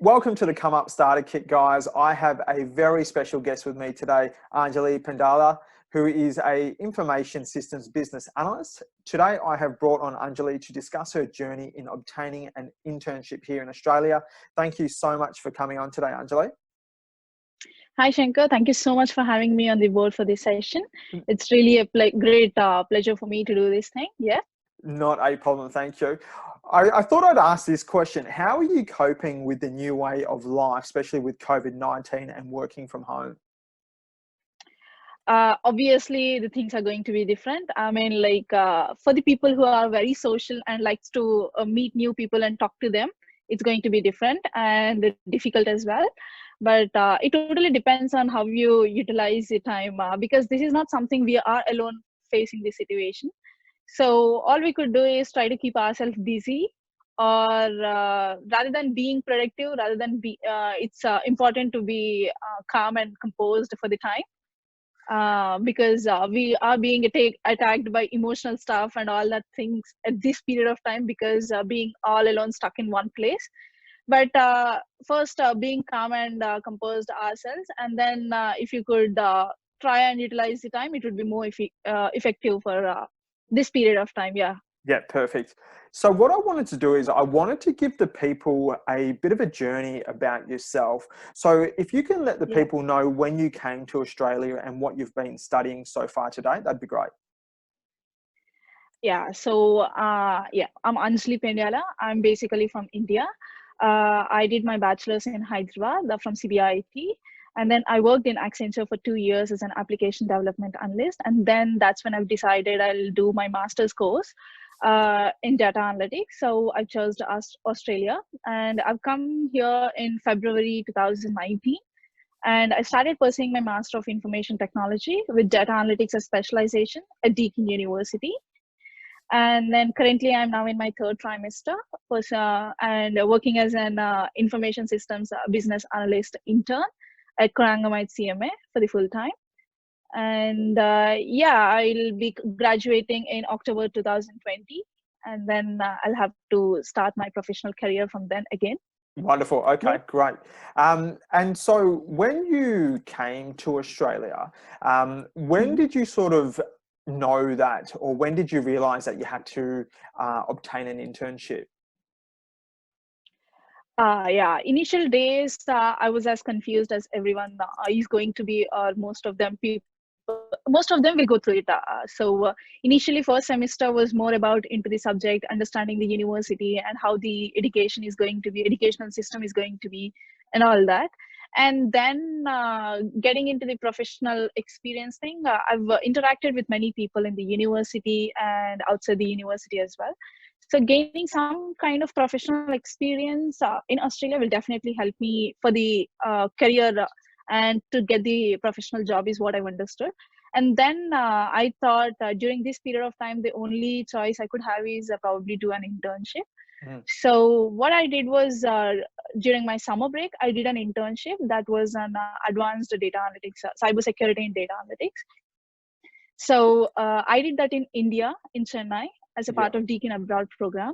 Welcome to the Come Up Starter Kit, guys. I have a very special guest with me today, Anjali Pandala, who is a information systems business analyst. Today, I have brought on Anjali to discuss her journey in obtaining an internship here in Australia. Thank you so much for coming on today, Anjali. Hi, Shankar. Thank you so much for having me on the board for this session. It's really a great pleasure for me to do this thing. Yeah. Not a problem, thank you. I thought I'd ask this question. How are you coping with the new way of life, especially with COVID-19 and working from home? Obviously, the things are going to be different. I mean, for the people who are very social and likes to meet new people and talk to them, it's going to be different and difficult as well. But it totally depends on how you utilize the time because this is not something we are alone facing this situation. So all we could do is try to keep ourselves busy, or rather than being productive, rather than it's important to be calm and composed for the time because we are being attacked by emotional stuff and all that things at this period of time because being all alone stuck in one place. But first, being calm and composed ourselves, and then if you could try and utilize the time, it would be more effective for this period of time. Yeah. Yeah, perfect. So what I wanted to do is I wanted to give the people a bit of a journey about yourself. So if you can let the people know when you came to Australia and what you've been studying so far today, that'd be great. Yeah, so I'm Anjali Pandala. I'm basically from India. I did my bachelor's in Hyderabad from CBIT. And then I worked in Accenture for 2 years as an application development analyst. And then that's when I've decided I'll do my master's course in data analytics. So I chose Australia, and I've come here in February 2019. And I started pursuing my Master of Information Technology with data analytics as specialization at Deakin University. And then currently I'm now in my third trimester and working as an information systems business analyst intern at Corangamite CMA for the full time. And I'll be graduating in October 2020. And then I'll have to start my professional career from then again. Wonderful. Okay, great. And so when you came to Australia, when did you sort of know that, or when did you realize that you had to obtain an internship? Initial days, I was as confused as everyone is going to be, or most of them will go through it. Initially, first semester was more about into the subject, understanding the university and how the education is going to be, educational system is going to be, and all that. And then getting into the professional experience thing, I've interacted with many people in the university and outside the university as well. So gaining some kind of professional experience in Australia will definitely help me for the career and to get the professional job is what I've understood. And then I thought during this period of time, the only choice I could have is probably do an internship. So what I did was during my summer break, I did an internship that was an advanced data analytics, cybersecurity and data analytics. So I did that in India, in Chennai, as a part of Deakin Abroad program.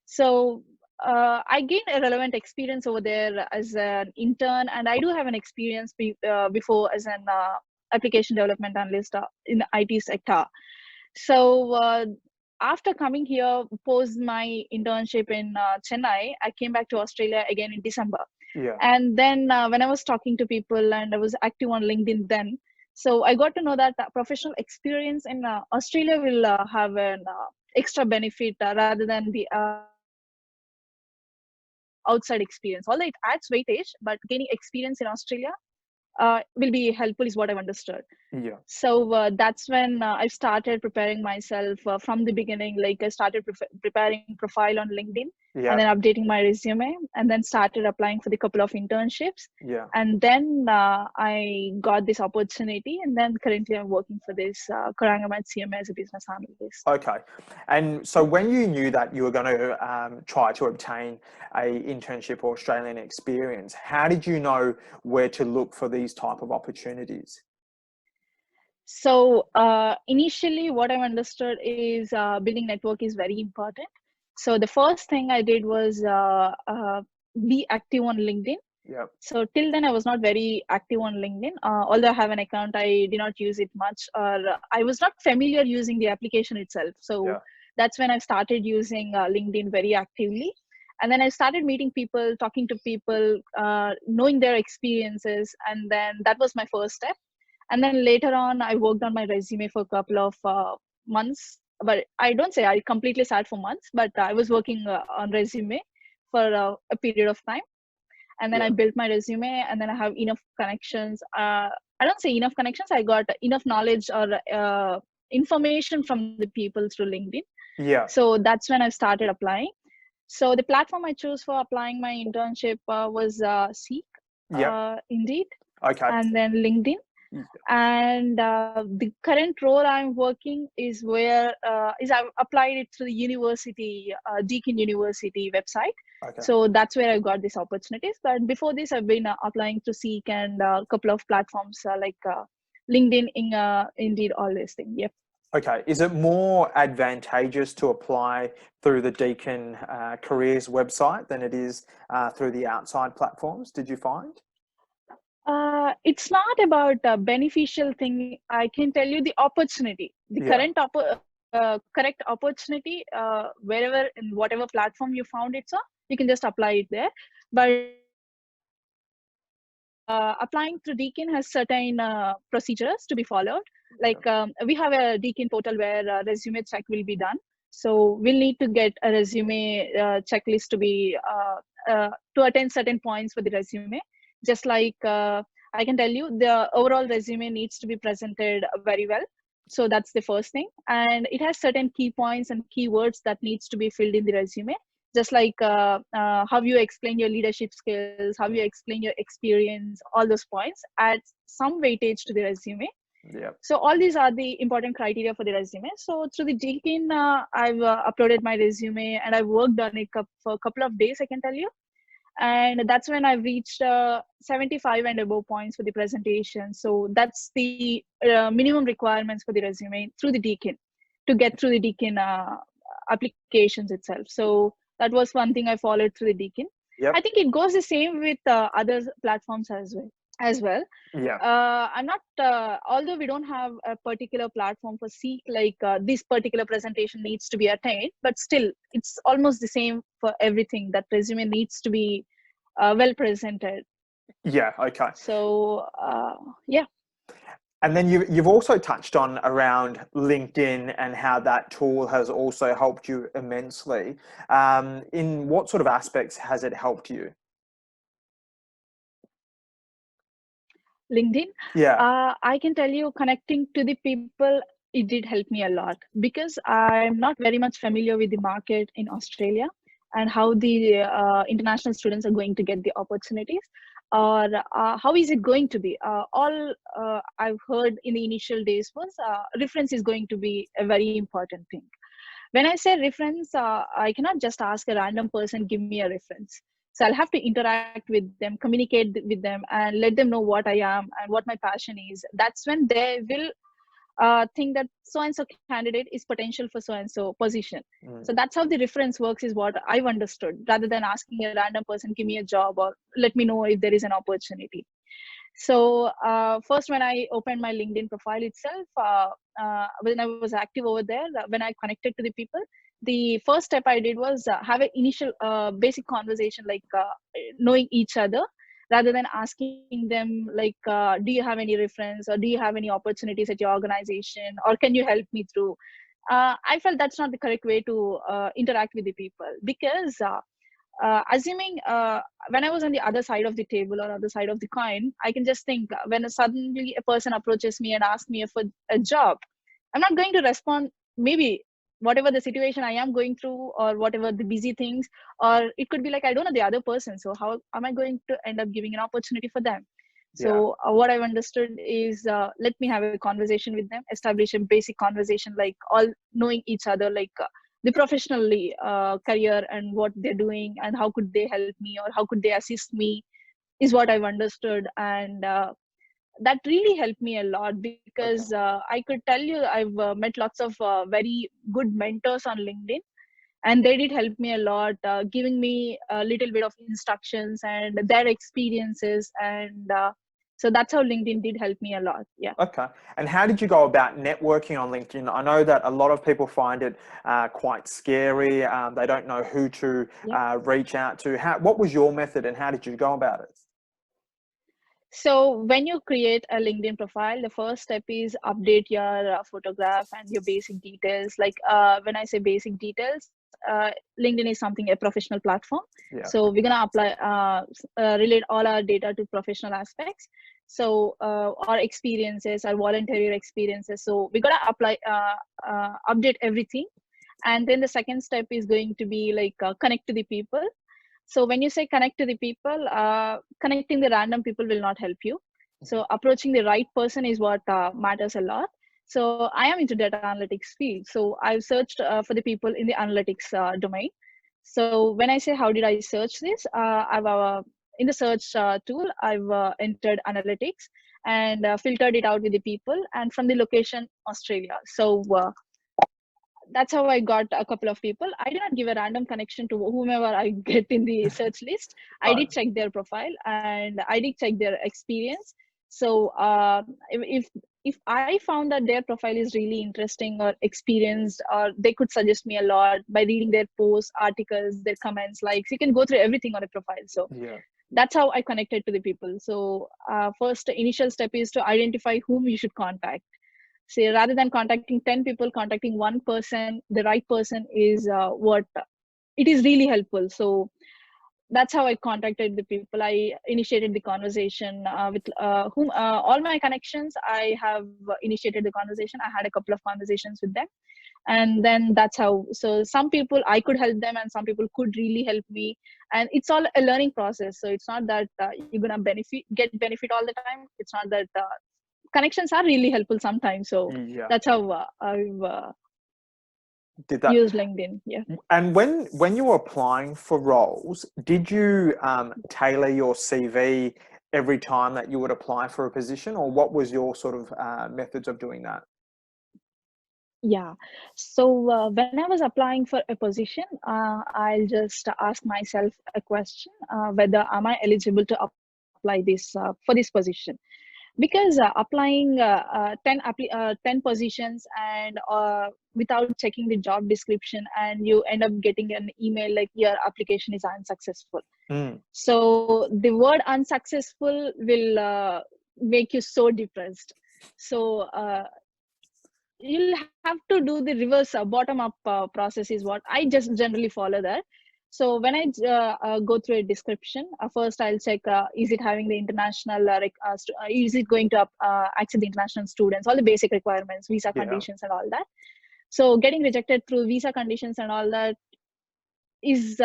So I gained a relevant experience over there as an intern, and I do have an experience before as an application development analyst in the IT sector. So after coming here, post my internship in Chennai, I came back to Australia again in December. And then when I was talking to people and I was active on LinkedIn then, so I got to know that professional experience in Australia will have an extra benefit rather than the outside experience. Although it adds weightage, but gaining experience in Australia will be helpful is what I've understood. So that's when I started preparing myself from the beginning. Like I started preparing profile on LinkedIn and then updating my resume, and then started applying for the couple of internships. And then I got this opportunity, and then currently I'm working for this Corangamite CMA as a business analyst. Okay. And so when you knew that you were going to try to obtain a internship or Australian experience, how did you know where to look for these type of opportunities? So initially what I understood is building network is very important. So the first thing I did was be active on LinkedIn. Yep. So till then, I was not very active on LinkedIn. Although I have an account, I did not use it much, or I was not familiar using the application itself. So Yeah. that's when I started using LinkedIn very actively. And then I started meeting people, talking to people, knowing their experiences. And then that was my first step. And then later on, I worked on my resume for a couple of months. But I don't say I completely sat for months, but I was working on resume for a period of time. And then I Yeah. built my resume, and then I have enough connections. I don't say enough connections, I got enough knowledge or information from the people through LinkedIn. Yeah. So that's when I started applying. So the platform I chose for applying my internship was Seek, Yep. Indeed, Okay. and then LinkedIn. And the current role I'm working is where is I've applied it through the university, Deakin University website. Okay. So that's where I got these opportunities. But before this, I've been applying to Seek and a couple of platforms like LinkedIn, Indeed, all these things. Yep. Okay. Is it more advantageous to apply through the Deakin Careers website than it is through the outside platforms? Did you find? It's not about a beneficial thing. I can tell you the opportunity, the Yeah. correct opportunity, wherever in whatever platform you found it, so you can just apply it there. But applying through Deakin has certain procedures to be followed. Like we have a Deakin portal where resume check will be done. So we'll need to get a resume checklist to be to attain certain points for the resume. Just like I can tell you, the overall resume needs to be presented very well. So that's the first thing, and it has certain key points and keywords that needs to be filled in the resume, just like how you explain your leadership skills, how you explain your experience, all those points add some weightage to the resume. Yeah. So all these are the important criteria for the resume. So through the Deakin, I've uploaded my resume and I worked on it for a couple of days, I can tell you. And that's when I've reached 75 and above points for the presentation. So that's the minimum requirements for the resume through the Deakin to get through the Deakin applications itself. So that was one thing I followed through the Deakin. Yep. I think it goes the same with other platforms as well. Yeah. I'm not, although we don't have a particular platform for Seek, like this particular presentation needs to be attained, but still it's almost the same for everything. That resume needs to be well presented. Yeah. Okay. So yeah. And then you've also touched on around LinkedIn and how that tool has also helped you immensely. In what sort of aspects has it helped you? LinkedIn, Yeah. I can tell you, connecting to the people, it did help me a lot, because I'm not very much familiar with the market in Australia and how the international students are going to get the opportunities, or how is it going to be. All I've heard in the initial days was reference is going to be a very important thing. When I say reference, I cannot just ask a random person, give me a reference. So I'll have to interact with them, communicate with them, and let them know what I am and what my passion is. That's when they will think that so and so candidate is potential for so and so position. So that's how the reference works, is what I've understood, rather than asking a random person, give me a job or let me know if there is an opportunity. So first, when I opened my LinkedIn profile itself, when I was active over there, when I connected to the people, the first step I did was have an initial basic conversation, like knowing each other, rather than asking them like, do you have any reference, or do you have any opportunities at your organization, or can you help me through. I felt that's not the correct way to interact with the people, because assuming when I was on the other side of the table or other side of the coin, I can just think, when suddenly a person approaches me and asks me for a job, I'm not going to respond, maybe whatever the situation I am going through, or whatever the busy things, or it could be like, I don't know the other person, so how am I going to end up giving an opportunity for them? Yeah. So what I've understood is, let me have a conversation with them, establish a basic conversation, like all knowing each other, like the professionally career and what they're doing and how could they help me or how could they assist me, is what I've understood. And that really helped me a lot, because I could tell you, I've met lots of very good mentors on LinkedIn. and they did help me a lot, giving me a little bit of instructions and their experiences, and so that's how LinkedIn did help me a lot. Yeah. Okay. And how did you go about networking on LinkedIn? I know that a lot of people find it quite scary. They don't know who to Yeah. reach out to. What was your method and how did you go about it? So when you create a LinkedIn profile, the first step is update your photograph and your basic details. Like when I say basic details, LinkedIn is something, a professional platform. Yeah. So we're gonna apply, relate all our data to professional aspects. So our experiences, our voluntary experiences. So we gotta apply, update everything. And then the second step is going to be like connect to the people. So when you say connect to the people, connecting the random people will not help you. So approaching the right person is what matters a lot. So I am into data analytics field. So I've searched for the people in the analytics domain. So when I say how did I search this, I've in the search tool, I've entered analytics and filtered it out with the people, and from the location Australia. So that's how I got a couple of people. I did not give a random connection to whomever I get in the search list. I did check their profile and I did check their experience. So if I found that their profile is really interesting or experienced, or they could suggest me a lot by reading their posts, articles, their comments, likes. You can go through everything on a profile. So Yeah. that's how I connected to the people. So first initial step is to identify whom you should contact. Say rather than contacting 10 people, contacting one person, the right person is what it is really helpful. So that's how I contacted the people. I initiated the conversation with whom all my connections. I have initiated the conversation. I had a couple of conversations with them, and then that's how. So some people I could help them, and some people could really help me. And it's all a learning process. So it's not that you're gonna get benefit all the time. It's not that connections are really helpful sometimes. So Yeah. that's how I've Did that. used LinkedIn. Yeah. And when you were applying for roles, did you tailor your CV every time that you would apply for a position, or what was your sort of methods of doing that? Yeah. So when I was applying for a position, I'll just ask myself a question, whether am I eligible to apply this for this position? Because applying 10 positions and without checking the job description, and you end up getting an email like your application is unsuccessful. So the word unsuccessful will make you so depressed. So you'll have to do the reverse bottom up process is what I just generally follow that. So when I go through a description, first I'll check is it having the international is it going to accept the international students, all the basic requirements, visa conditions and all that. So getting rejected through visa conditions and all that is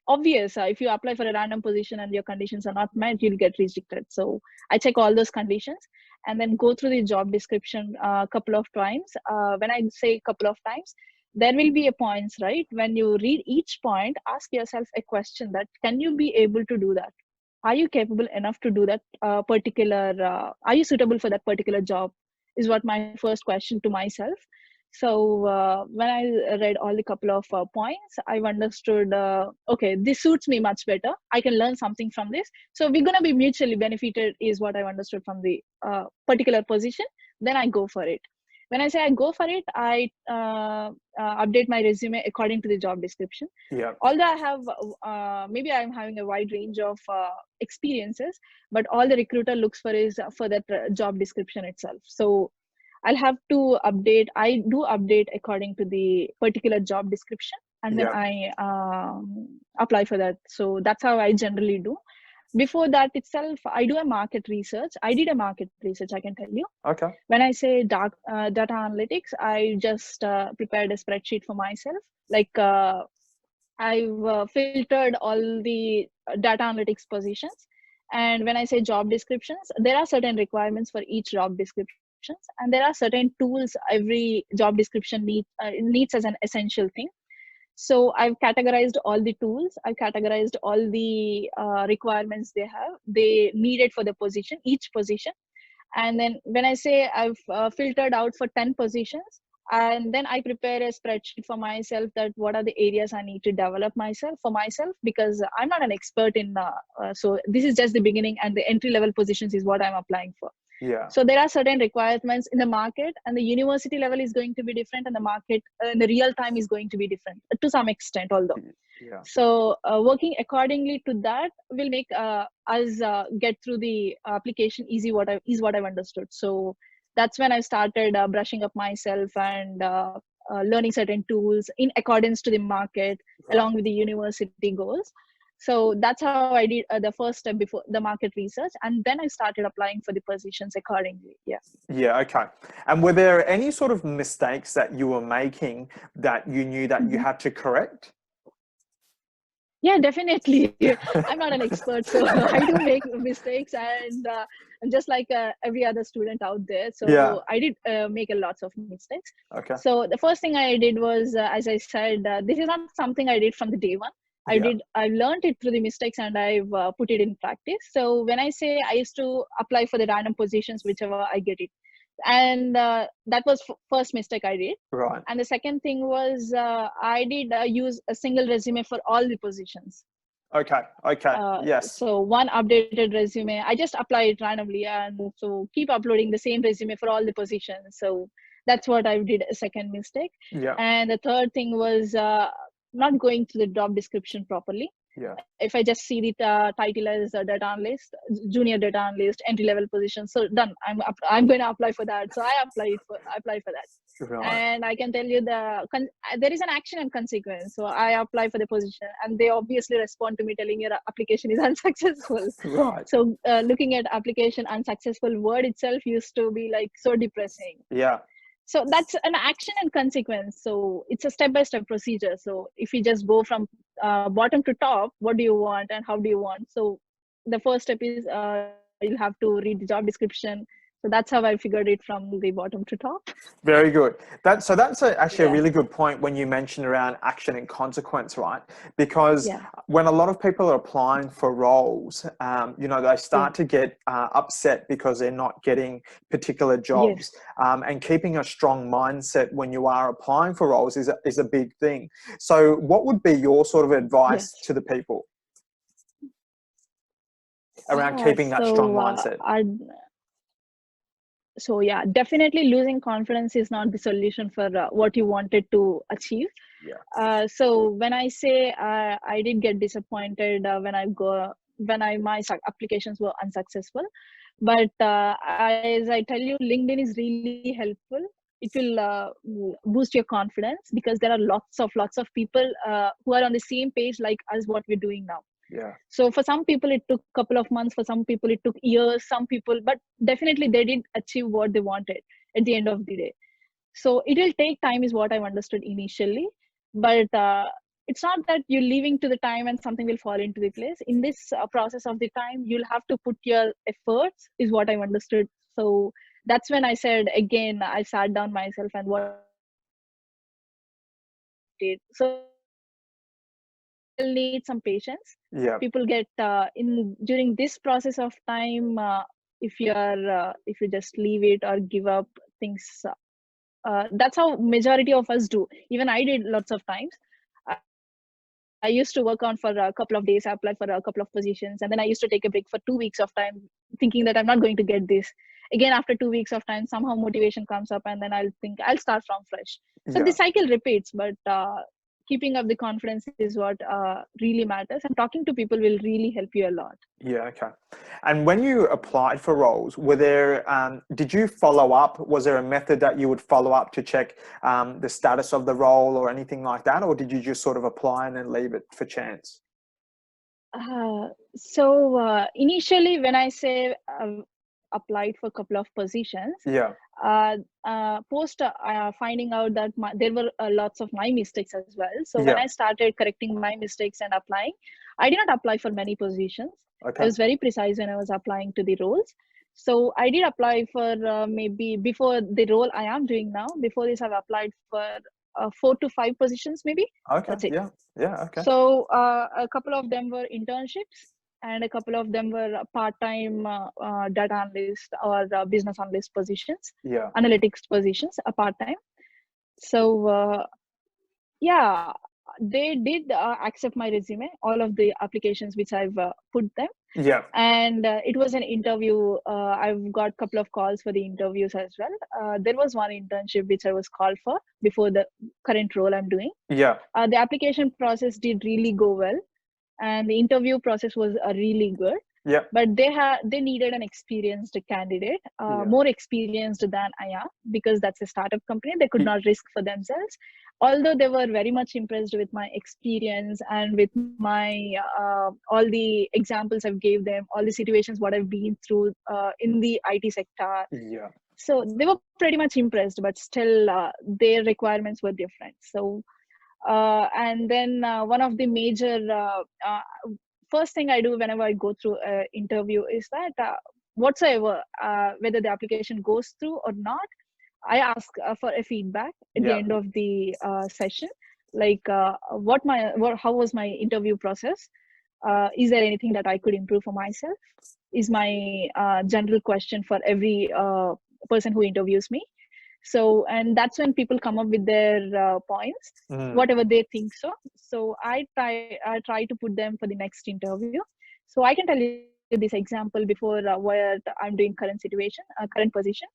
obvious. If you apply for a random position and your conditions are not met, you'll get rejected. So I check all those conditions and then go through the job description a couple of times. When I say couple of times, there will be a points, right? When you read each point, ask yourself a question that can you be able to do that? Are you capable enough to do that are you suitable for that particular job? Is what my first question to myself. So when I read all the couple of points, I've understood, okay, this suits me much better. I can learn something from this. So we're going to be mutually benefited is what I've understood from the particular position. Then I go for it. When I say I go for it, I update my resume according to the job description. Yeah. Although I have, maybe I'm having a wide range of experiences, but all the recruiter looks for is for that job description itself. So I'll have to update. I do update according to the particular job description, and then I apply for that. So that's how I generally do. Before that itself, I do a market research. I did a market research, I can tell you. Okay. When I say data analytics, I just prepared a spreadsheet for myself. Like I've filtered all the data analytics positions. And when I say job descriptions, there are certain requirements for each job description. And there are certain tools every job description needs as an essential thing. So I've categorized all the tools. I've categorized all the requirements they needed for the position, each position. And then when I say I've filtered out for 10 positions, And then I prepare a spreadsheet for myself that what are the areas I need to develop myself for myself, because I'm not an expert in so this is just the beginning, and the entry level positions is what I'm applying for. Yeah. So there are certain requirements in the market, and the university level is going to be different, and the market in the real time is going to be different to some extent, although. Yeah. So working accordingly to that will make us get through the application easy. What I've understood. So that's when I started brushing up myself and learning certain tools in accordance to the market, Right. along with the university goals. So that's how I did the first step before the market research, and then I started applying for the positions accordingly. Yeah. Yeah, okay. And were there any sort of mistakes that you were making that you knew that you Mhm. had to correct? Yeah, definitely. I'm not an expert, so I do make mistakes, and just like every other student out there. Yeah. So I did make a lots of mistakes. Okay. So the first thing I did was, as I said, this is not something I did from the day one. Yeah. I learned it through the mistakes, and I've put it in practice. So when I say I used to apply for the random positions, whichever I get it, and that was first mistake I did. Right. And the second thing was I did use a single resume for all the positions. Okay. Okay. Yes. So one updated resume, I just apply it randomly, and so keep uploading the same resume for all the positions. So that's what I did, a second mistake. Yeah. And the third thing was not going through the job description properly. Yeah. If I just see the title as a data analyst, junior data analyst, entry level position, so done. I'm going to apply for that. So I apply for that. Right. And I can tell you there is an action and consequence. So I apply for the position, and they obviously respond to me telling your application is unsuccessful. Right. So looking at application unsuccessful word itself used to be like so depressing. Yeah. So that's an action and consequence. So it's a step-by-step procedure. So if you just go from bottom to top, what do you want and how do you want? So the first step is you'll have to read the job description. So that's how I figured it from the bottom to top. Very good. That's actually a Yeah. really good point when you mentioned around action and consequence, right? Because Yeah. when a lot of people are applying for roles, they Yeah. start to get upset because they're not getting particular Yes. jobs. And keeping a strong mindset when you are applying for roles is a big thing. So, what would be your sort of advice Yes. to the people around keeping that strong mindset? So yeah, definitely losing confidence is not the solution for what you wanted to achieve. Yeah. So when I say I did get disappointed when my applications were unsuccessful, but as I tell you, LinkedIn is really helpful. It will boost your confidence, because there are lots of people who are on the same page like us, what we're doing now. Yeah. So for some people it took a couple of months, for some people it took years, some people, but definitely they did achieve what they wanted at the end of the day. So it will take time is what I've understood initially, but it's not that you're leaving to the time and something will fall into the place. In this process of the time, you'll have to put your efforts is what I've understood. So that's when I said, again, I sat down myself and what did. So people need some patience. Yeah. People get in during this process of time, if you just leave it or give up things, that's how majority of us do. Even I did lots of times. I used to work on for a couple of days, I applied for a couple of positions, and then I used to take a break for 2 weeks of time, thinking that I'm not going to get this. Again, after 2 weeks of time, somehow motivation comes up, and then I'll think I'll start from fresh. So Yeah. the cycle repeats, but keeping up the confidence is what really matters, and talking to people will really help you a lot. Yeah, okay. And when you applied for roles, did you follow up? Was there a method that you would follow up to check the status of the role or anything like that? Or did you just sort of apply and then leave it for chance? Initially, when I say applied for a couple of positions, Yeah. post finding out that there were lots of my mistakes as well. So when Yeah. I started correcting my mistakes and applying, I did not apply for many positions. I Okay. was very precise when I was applying to the roles. So I did apply for maybe before the role I am doing now. Before this, I've applied for 4 to 5 positions, maybe. Okay. That's it. Yeah. Yeah. Okay. So a couple of them were internships, and a couple of them were part-time data analyst or business analyst positions, Yeah. analytics positions, a part-time. So yeah, they did accept my resume, all of the applications which I've put them. Yeah. And it was an interview. I've got a couple of calls for the interviews as well. There was one internship which I was called for before the current role I'm doing. Yeah. The application process did really go well, and the interview process was really good. Yeah. But they needed an experienced candidate, Yeah. more experienced than I am, because that's a startup company. They could Ye- not risk for themselves, although they were very much impressed with my experience and with my all the examples I've gave them, all the situations what I've been through in the IT sector. Yeah. So they were pretty much impressed, but still their requirements were different. So and then one of the major first thing I do whenever I go through an interview is that whatsoever, whether the application goes through or not, I ask for a feedback at the Yeah. end of the session, like how was my interview process? Is there anything that I could improve for myself? Is my general question for every person who interviews me. So, and that's when people come up with their points, whatever they think. So I try to put them for the next interview. So I can tell you this example before where I'm doing current position.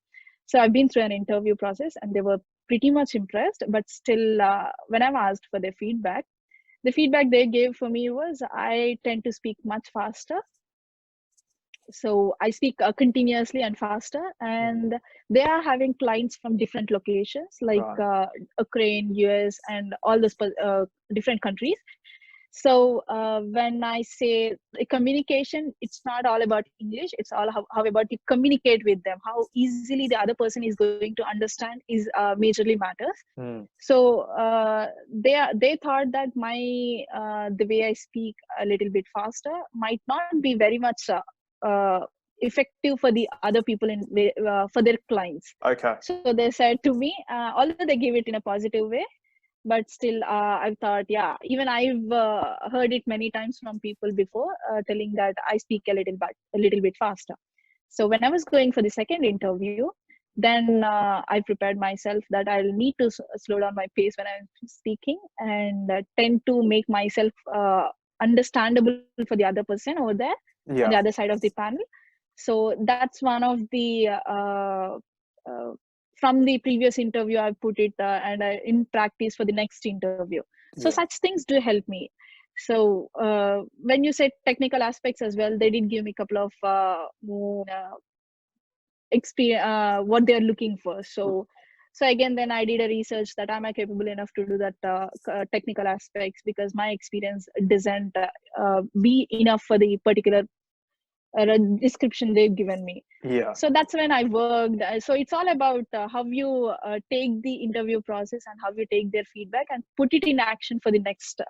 So I've been through an interview process, and they were pretty much impressed, but still when I've asked for their feedback, the feedback they gave for me was I tend to speak much faster. So I speak continuously and faster, and they are having clients from different locations like Right. Ukraine, US, and all those different countries. So when I say the communication, it's not all about English. It's all how about you communicate with them, how easily the other person is going to understand is majorly matters. So they thought that my the way I speak a little bit faster might not be very much uh, effective for the other people for their clients. Okay. So they said to me, although they give it in a positive way, but still I've thought, yeah, even I've heard it many times from people before, telling that I speak a little bit faster. So when I was going for the second interview, then I prepared myself that I'll need to slow down my pace when I'm speaking, and tend to make myself understandable for the other person over there on Yeah. the other side of the panel. So that's one of the uh, from the previous interview I put it and in practice for the next interview. So Yeah. such things do help me. So when you said technical aspects as well, they did give me a couple of more experience, what they're looking for. So again, then I did a research that am I capable enough to do that technical aspects, because my experience doesn't be enough for the particular description they've given me. Yeah. So that's when I worked. So it's all about how you take the interview process and how you take their feedback and put it in action for the next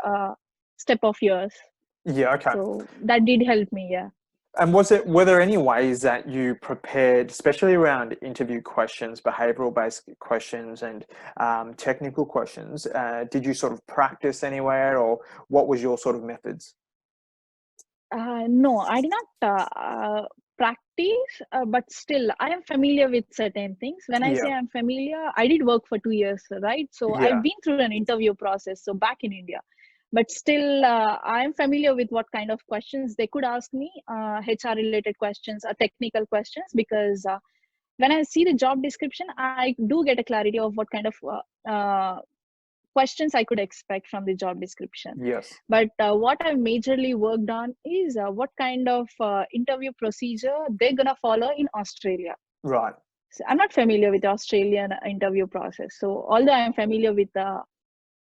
step of yours. Yeah. Okay. So that did help me. Yeah. And were there any ways that you prepared, especially around interview questions, behavioral based questions, and technical questions? Did you sort of practice anywhere, or what was your sort of methods? No, I did not practice, but still, I am familiar with certain things. When I say Yeah. I'm familiar, I did work for 2 years, right? So I've Yeah. been through an interview process, so back in India. But still, I am familiar with what kind of questions they could ask me, HR related questions or technical questions, because when I see the job description, I do get a clarity of what kind of questions I could expect from the job description. Yes. But what I've majorly worked on is what kind of interview procedure they're gonna follow in Australia. Right. So I'm not familiar with the Australian interview process. So although I'm familiar with the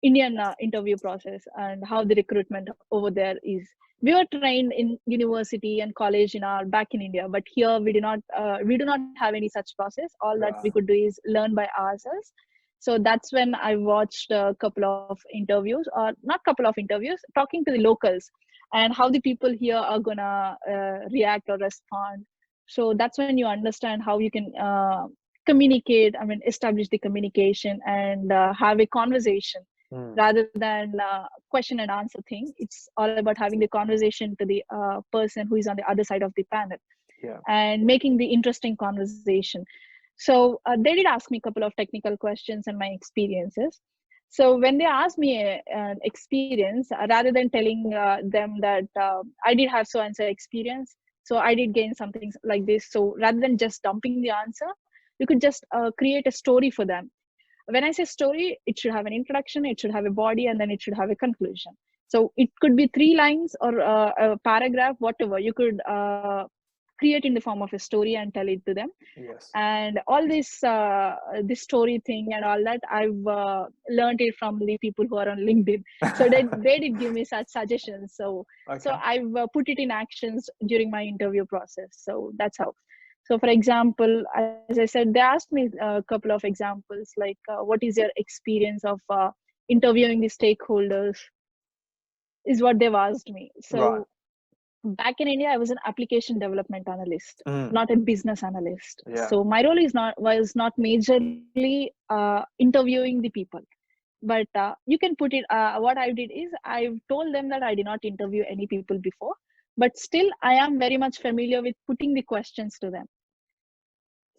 Indian interview process and how the recruitment over there is, we were trained in university and college in our back in India, but here we do not have any such process. All that we Right. could do is learn by ourselves. So that's when I watched a couple of interviews, or not couple of interviews, talking to the locals and how the people here are gonna react or respond. So that's when you understand how you can communicate. I mean, establish the communication and have a conversation rather than question and answer thing. It's all about having the conversation to the person who is on the other side of the panel Yeah. and making the interesting conversation. So they did ask me a couple of technical questions and my experiences. So when they asked me an experience, rather than telling them that I did have so and so experience, so I did gain something like this. So rather than just dumping the answer, you could just create a story for them. When I say story, it should have an introduction, it should have a body, and then it should have a conclusion. So it could be 3 lines or a paragraph, whatever. You could create in the form of a story and tell it to them. Yes. And all this story thing and all that, I've learned it from the people who are on LinkedIn. So they did give me such suggestions. So Okay. so I've put it in actions during my interview process. So that's how. So for example, as I said, they asked me a couple of examples like what is your experience of interviewing the stakeholders, is what they've asked me. So Right. back in India, I was an application development analyst, not a business analyst. Yeah. So my role was not majorly interviewing the people, but you can put it. What I did is I've told them that I did not interview any people before, but still I am very much familiar with putting the questions to them.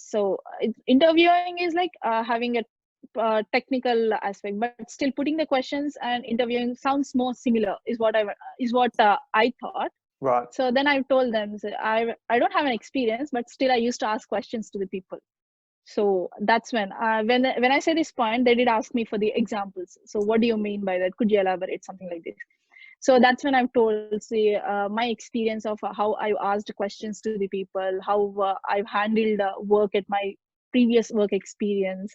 So interviewing is like having a technical aspect, but still putting the questions and interviewing sounds more similar. Is what I thought. Right. So then I told them, so I don't have an experience, but still I used to ask questions to the people. So that's when I say this point, they did ask me for the examples. So what do you mean by that? Could you elaborate something like this? So that's when I've told, say, my experience of how I asked questions to the people, how I've handled work at my previous work experience.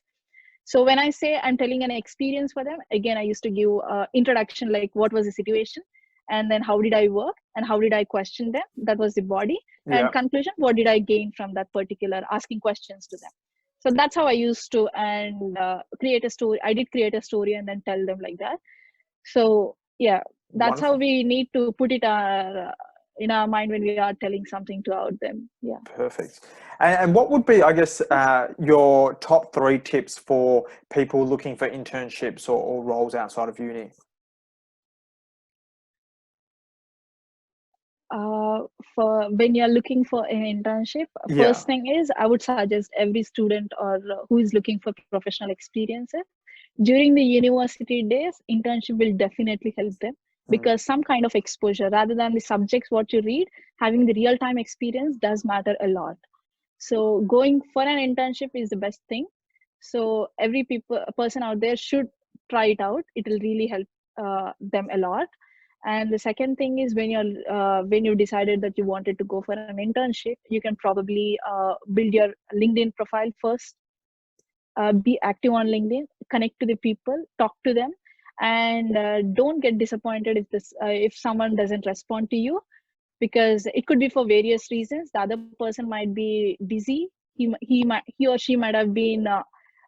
So when I say I'm telling an experience for them, again, I used to give introduction, like what was the situation, and then how did I work, and how did I question them? That was the body. Yeah. And conclusion, what did I gain from that particular asking questions to them? So that's how I used to and create a story. I did create a story and then tell them like that. So yeah, that's Wonderful. how we need to put it in our mind when we are telling something to out them. Yeah. Perfect. And what would be, I guess, your top 3 tips for people looking for internships or roles outside of uni? For when you're looking for an internship, Yeah. first thing is I would suggest every student or who is looking for professional experiences during the university days, internship will definitely help them, because some kind of exposure rather than the subjects what you read, having the real time experience does matter a lot. So going for an internship is the best thing. So every person out there should try it out. It will really help them a lot. And the second thing is when you decided that you wanted to go for an internship, you can probably build your LinkedIn profile first. Be active on LinkedIn, connect to the people, talk to them, and don't get disappointed if someone doesn't respond to you, because it could be for various reasons. The other person might be busy. He or she might have been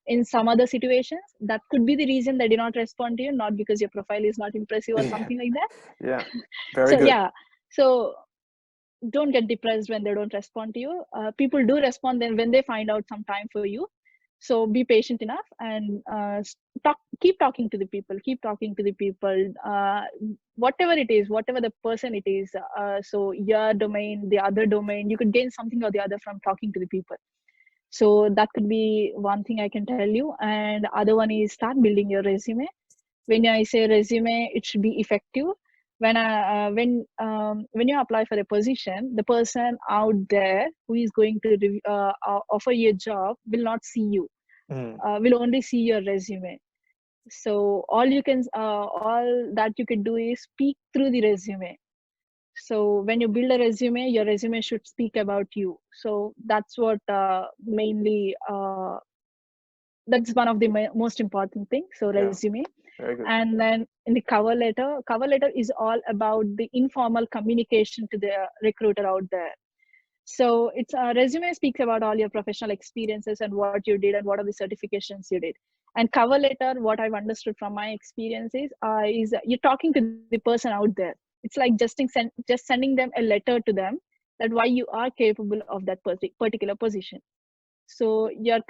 in some other situations. That could be the reason they did not respond to you, not because your profile is not impressive or something like that. Yeah. Very So good. yeah, so don't get depressed when they don't respond to you. People do respond then when they find out some time for you. So be patient enough and keep talking to the people, whatever it is, whatever the person it is. So your domain, the other domain, you could gain something or the other from talking to the people. So that could be one thing I can tell you. And the other one is start building your resume. When I say resume, it should be effective. When you apply for a position, the person out there who is going to offer you a job will not see you, will only see your resume. So all that you can do is speak through the resume. So when you build a resume, your resume should speak about you. So that's what mainly that's one of the most important things. So resume. Very good. And then in the cover letter is all about the informal communication to the recruiter out there. So it's resume speaks about all your professional experiences and what you did and what are the certifications you did. And cover letter, what I've understood from my experiences, is you're talking to the person out there. It's like just sending them a letter to them that why you are capable of that particular position. So you're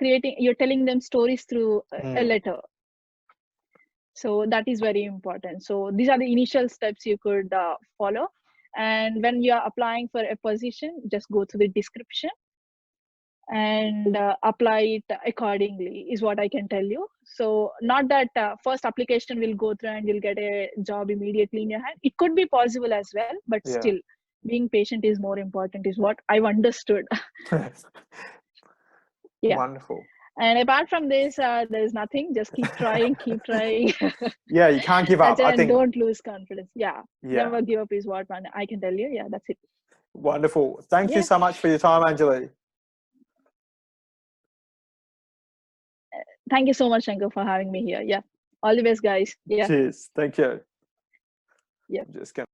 telling them stories through a letter. So that is very important. So these are the initial steps you could follow. And when you are applying for a position, just go through the description and apply it accordingly is what I can tell you. So not that first application will go through and you'll get a job immediately in your hand. It could be possible as well, but Yeah. still being patient is more important is what I've understood. Yeah. Wonderful. And apart from this, there's nothing. Just keep trying, keep trying. Yeah, you can't give up. That's it, I and think. don't lose confidence. Yeah. Yeah. Never give up is what I can tell you. Yeah, that's it. Wonderful. Thank you Yeah. so much for your time, Anjali. Thank you so much, Shankar, for having me here. Yeah. All the best, guys. Yeah. Cheers. Thank you. Yeah. I'm just going